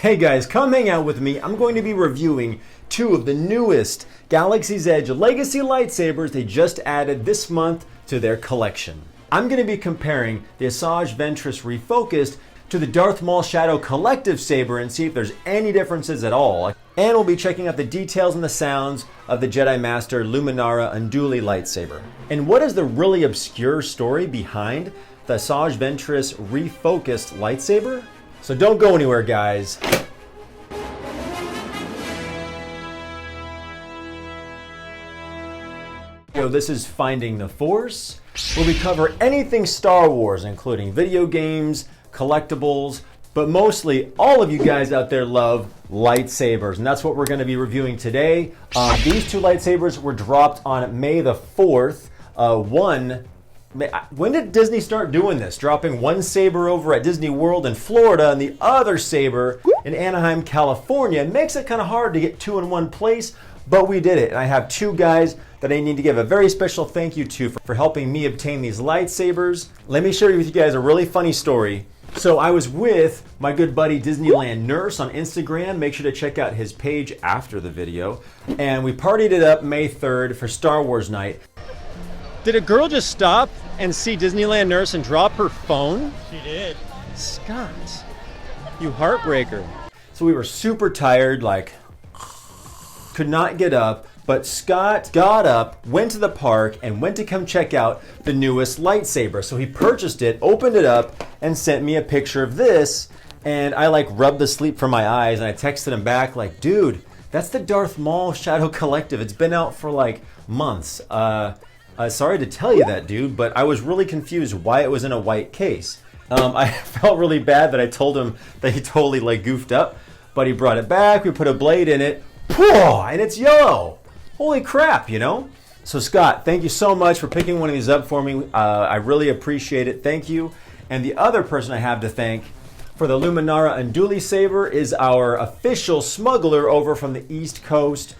Hey guys, come hang out with me. I'm going to be reviewing two of the newest Galaxy's Edge Legacy Lightsabers they just added this month to their collection. I'm going to be comparing the Asajj Ventress Refocused to the Darth Maul Shadow Collective Saber and see if there's any differences at all. And we'll be checking out the details and the sounds of the Jedi Master Luminara Unduli lightsaber. And what is the really obscure story behind the Asajj Ventress Refocused lightsaber? So don't go anywhere, guys. This is Finding the Force, where we cover anything Star Wars, including video games, collectibles, but mostly all of you guys out there love lightsabers, and that's what we're going to be reviewing today. These two lightsabers were dropped on May the 4th. When did Disney start doing this? Dropping one saber over at Disney World in Florida and the other saber in Anaheim, California. It makes it kind of hard to get two in one place, but we did it. And I have two guys that I need to give a very special thank you to for helping me obtain these lightsabers. Let me share with you guys a really funny story. So I was with my good buddy Disneyland Nurse on Instagram. Make sure to check out his page after the video. And we partied it up May 3rd for Star Wars night. Did a girl just stop and see Disneyland Nurse and drop her phone? She did. Scott, you heartbreaker. So we were super tired, like, could not get up, but Scott got up, went to the park, and went to come check out the newest lightsaber. So he purchased it, opened it up, and sent me a picture of this, and I like rubbed the sleep from my eyes, and I texted him back like, dude, that's the Darth Maul Shadow Collective. It's been out for like months. Sorry to tell you that, dude, but I was really confused why it was in a white case. I felt really bad that I told him that he totally like goofed up, but he brought it back, we put a blade in it, and it's yellow. Holy crap, you know? So Scott, thank you so much for picking one of these up for me. I really appreciate it, thank you. And the other person I have to thank for the Luminara Unduli saber is our official smuggler over from the East Coast,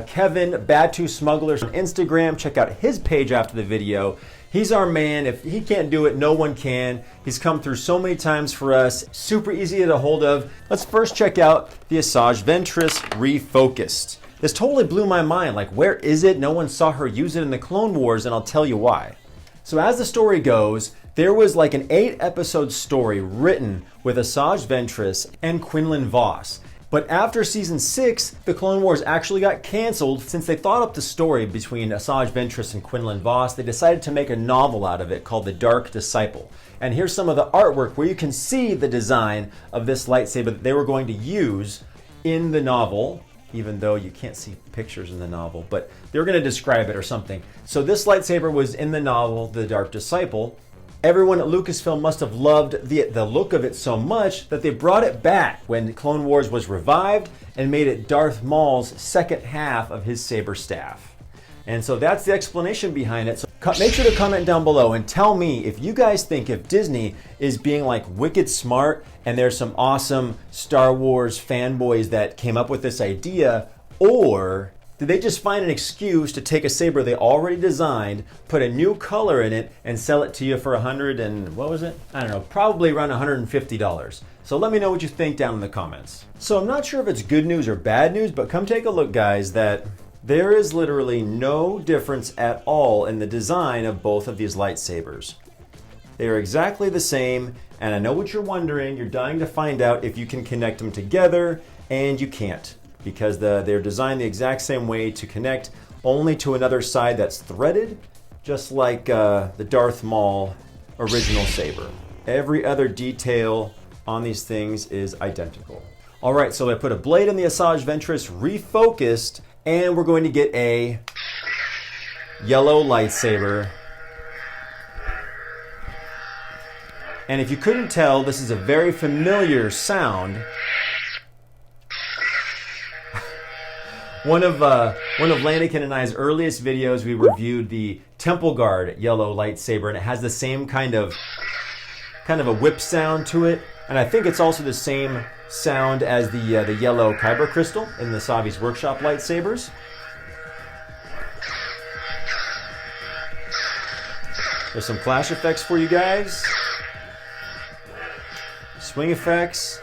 Kevin Batu Smugglers on Instagram. Check out his page after the video. He's our man. If he can't do it, no one can. He's come through so many times for us. Super easy to get a hold of. Let's first check out the Asajj Ventress Refocused. This totally blew my mind. Like, where is it? No one saw her use it in the Clone Wars, and I'll tell you why. So as the story goes, there was like an 8-episode story written with Asajj Ventress and Quinlan Vos. But after season 6, the Clone Wars actually got canceled. Since they thought up the story between Asajj Ventress and Quinlan Vos, they decided to make a novel out of it called The Dark Disciple. And here's some of the artwork where you can see the design of this lightsaber that they were going to use in the novel, even though you can't see pictures in the novel, but they're going to describe it or something. So this lightsaber was in the novel, The Dark Disciple. Everyone at Lucasfilm must have loved the look of it so much that they brought it back when Clone Wars was revived and made it Darth Maul's second half of his saber staff. And so that's the explanation behind it. So make sure to comment down below and tell me if you guys think if Disney is being like wicked smart and there's some awesome Star Wars fanboys that came up with this idea, or did they just find an excuse to take a saber they already designed, put a new color in it, and sell it to you for probably around $150. So let me know what you think down in the comments. So I'm not sure if it's good news or bad news, but come take a look, guys, that there is literally no difference at all in the design of both of these lightsabers. They are exactly the same, and I know what you're wondering. You're dying to find out if you can connect them together, and you can't, because they're designed the exact same way to connect only to another side that's threaded, just like the Darth Maul original saber. Every other detail on these things is identical. All right, so I put a blade in the Asajj Ventress Refocused, and we're going to get a yellow lightsaber. And if you couldn't tell, this is a very familiar sound. One of Lanikin and I's earliest videos, we reviewed the Temple Guard yellow lightsaber, and it has the same kind of a whip sound to it. And I think it's also the same sound as the yellow Kyber crystal in the Savi's Workshop lightsabers. There's some flash effects for you guys. Swing effects.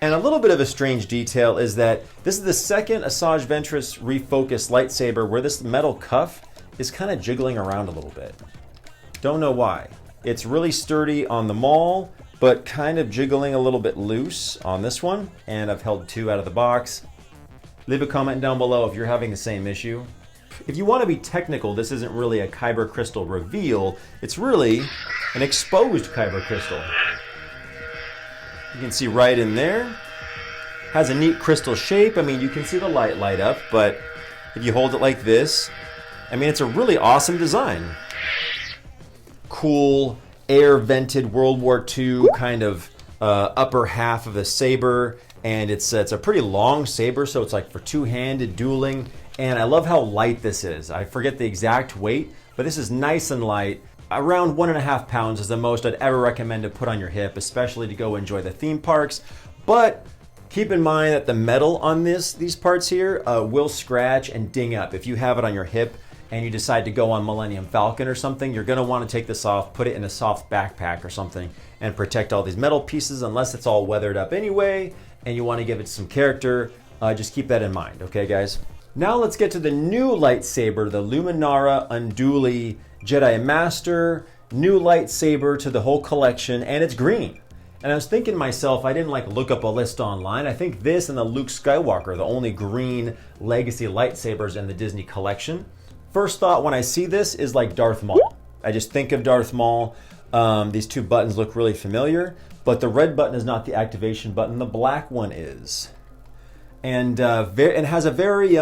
And a little bit of a strange detail is that this is the second Asajj Ventress Refocused lightsaber where this metal cuff is kind of jiggling around a little bit. Don't know why. It's really sturdy on the Maul, but kind of jiggling a little bit loose on this one. And I've held 2 out of the box. Leave a comment down below if you're having the same issue. If you want to be technical, this isn't really a kyber crystal reveal. It's really an exposed kyber crystal. You can see right in there. Has a neat crystal shape. I mean, you can see the light up, but if you hold it like this, I mean, it's a really awesome design. Cool, air-vented World War II kind of upper half of the saber, and it's a pretty long saber, so it's like for two-handed dueling. And I love how light this is. I forget the exact weight, but this is nice and light. Around 1.5 pounds is the most I'd ever recommend to put on your hip, especially to go enjoy the theme parks. But keep in mind that the metal on these parts here will scratch and ding up. If you have it on your hip and you decide to go on Millennium Falcon or something, you're gonna wanna take this off, put it in a soft backpack or something, and protect all these metal pieces unless it's all weathered up anyway, and you wanna give it some character. Just keep that in mind, okay guys? Now let's get to the new lightsaber, the Luminara Unduli Jedi Master, new lightsaber to the whole collection, and it's green. And I was thinking to myself, I didn't look up a list online. I think this and the Luke Skywalker are the only green Legacy lightsabers in the Disney collection. First thought when I see this is like Darth Maul. I just think of Darth Maul. These 2 buttons look really familiar, but the red button is not the activation button, the black one is. And it has a very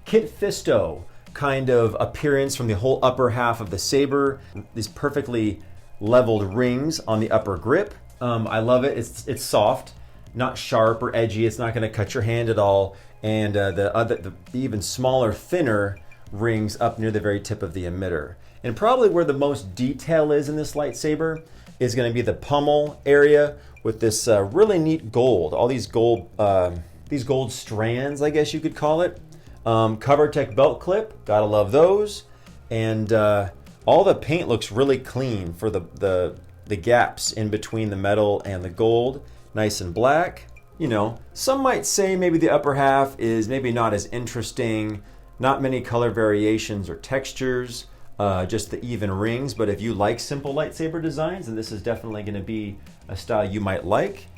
Kit Fisto kind of appearance from the whole upper half of the saber. These perfectly leveled rings on the upper grip. I love it. It's soft, not sharp or edgy. It's not going to cut your hand at all. And the even smaller, thinner rings up near the very tip of the emitter. And probably where the most detail is in this lightsaber is going to be the pommel area with this really neat gold. All these gold strands, I guess you could call it. CoverTech belt clip, gotta love those. And all the paint looks really clean for the gaps in between the metal and the gold, nice and black. You know, some might say maybe the upper half is maybe not as interesting, not many color variations or textures, just the even rings. But if you like simple lightsaber designs, then this is definitely going to be a style you might like.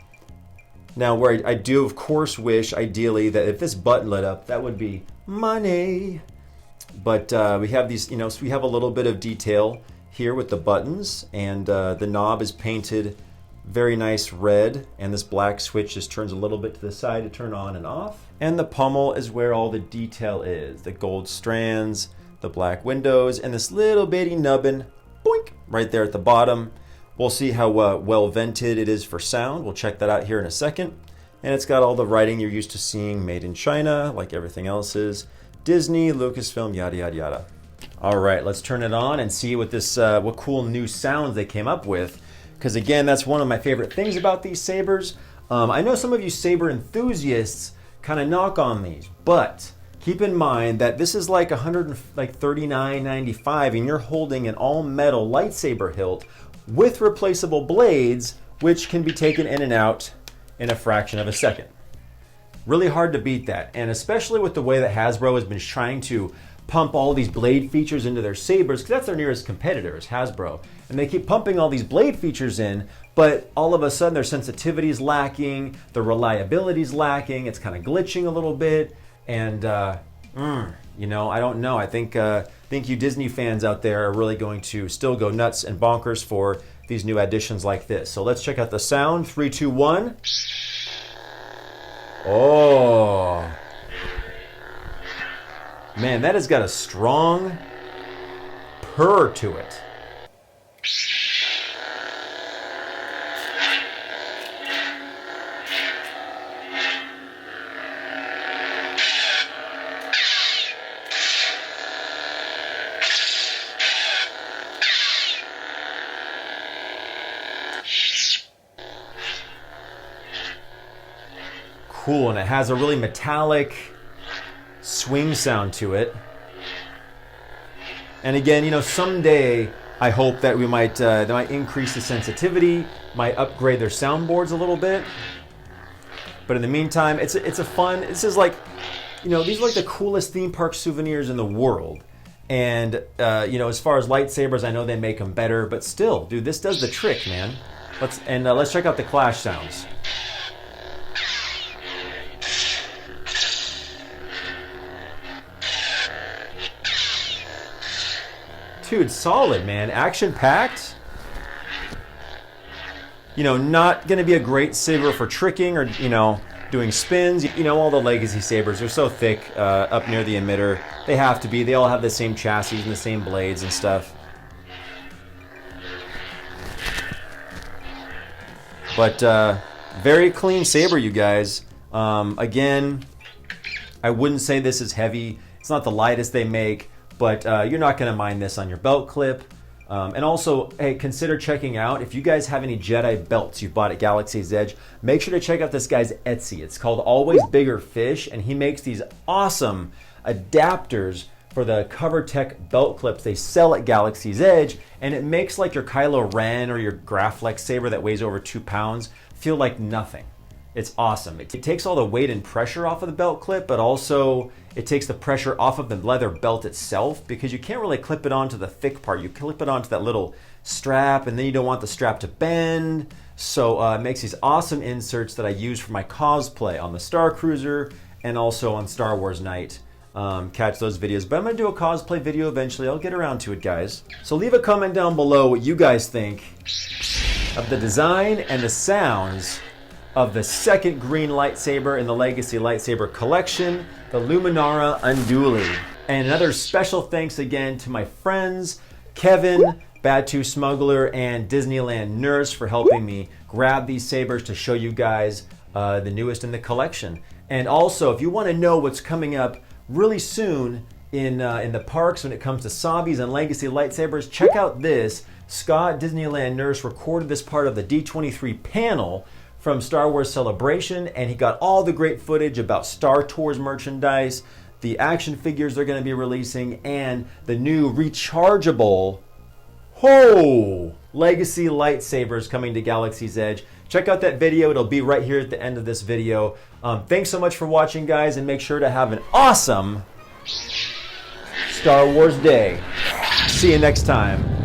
Now, where I do, of course, wish, ideally, that if this button lit up, that would be money. But we have these, so we have a little bit of detail here with the buttons, and the knob is painted very nice red, and this black switch just turns a little bit to the side to turn on and off. And the pommel is where all the detail is. The gold strands, the black windows, and this little bitty nubbin, boink, right there at the bottom. We'll see how well vented it is for sound. We'll check that out here in a second. And it's got all the writing you're used to seeing, made in China, like everything else is. Disney, Lucasfilm, yada, yada, yada. All right, let's turn it on and see what cool new sounds they came up with. Because again, that's one of my favorite things about these sabers. I know some of you saber enthusiasts kind of knock on these, but keep in mind that this is like $139.95, and you're holding an all-metal lightsaber hilt with replaceable blades, which can be taken in and out in a fraction of a second. Really hard to beat that, and especially with the way that Hasbro has been trying to pump all these blade features into their sabers, because that's their nearest competitor is Hasbro. And they keep pumping all these blade features in, but all of a sudden their sensitivity is lacking, their reliability is lacking, it's kind of glitching a little bit, and I don't know. I think you Disney fans out there are really going to still go nuts and bonkers for these new additions like this. So let's check out the sound. 3, 2, 1. Oh. Man, that has got a strong purr to it. Cool, and it has a really metallic swing sound to it. And again, someday I hope that they might increase the sensitivity, might upgrade their soundboards a little bit. But in the meantime, it's a fun. This is like, you know, these are like the coolest theme park souvenirs in the world. And you know, as far as lightsabers, I know they make them better, but still, dude, this does the trick, man. Let's check out the clash sounds. Dude, solid, man. Action-packed. You know, not going to be a great saber for tricking or, you know, doing spins. You know, all the Legacy sabers are so thick up near the emitter. They have to be. They all have the same chassis and the same blades and stuff. But very clean saber, you guys. Again, I wouldn't say this is heavy. It's not the lightest they make. But you're not going to mind this on your belt clip. And also, hey, consider checking out, if you guys have any Jedi belts you bought at Galaxy's Edge, make sure to check out this guy's Etsy. It's called Always Bigger Fish, and he makes these awesome adapters for the CoverTech belt clips they sell at Galaxy's Edge, and it makes like your Kylo Ren or your Graflex saber that weighs over 2 pounds feel like nothing. It's awesome. It takes all the weight and pressure off of the belt clip, but also it takes the pressure off of the leather belt itself, because you can't really clip it onto the thick part. You clip it onto that little strap, and then you don't want the strap to bend. So it makes these awesome inserts that I use for my cosplay on the Starcruiser and also on Star Wars Night. Catch those videos. But I'm going to do a cosplay video eventually. I'll get around to it, guys. So leave a comment down below what you guys think of the design and the sounds of the second green lightsaber in the Legacy Lightsaber collection, the Luminara Unduli. And another special thanks again to my friends, Kevin, Batu Smuggler, and Disneyland Nurse for helping me grab these sabers to show you guys the newest in the collection. And also, if you want to know what's coming up really soon in the parks when it comes to Sabis and Legacy Lightsabers, check out this. Scott, Disneyland Nurse, recorded this part of the D23 panel from Star Wars Celebration, and he got all the great footage about Star Tours merchandise, the action figures they're going to be releasing, and the new rechargeable Legacy Lightsabers coming to Galaxy's Edge. Check out that video. It'll be right here at the end of this video. Thanks so much for watching, guys, and make sure to have an awesome Star Wars day. See you next time.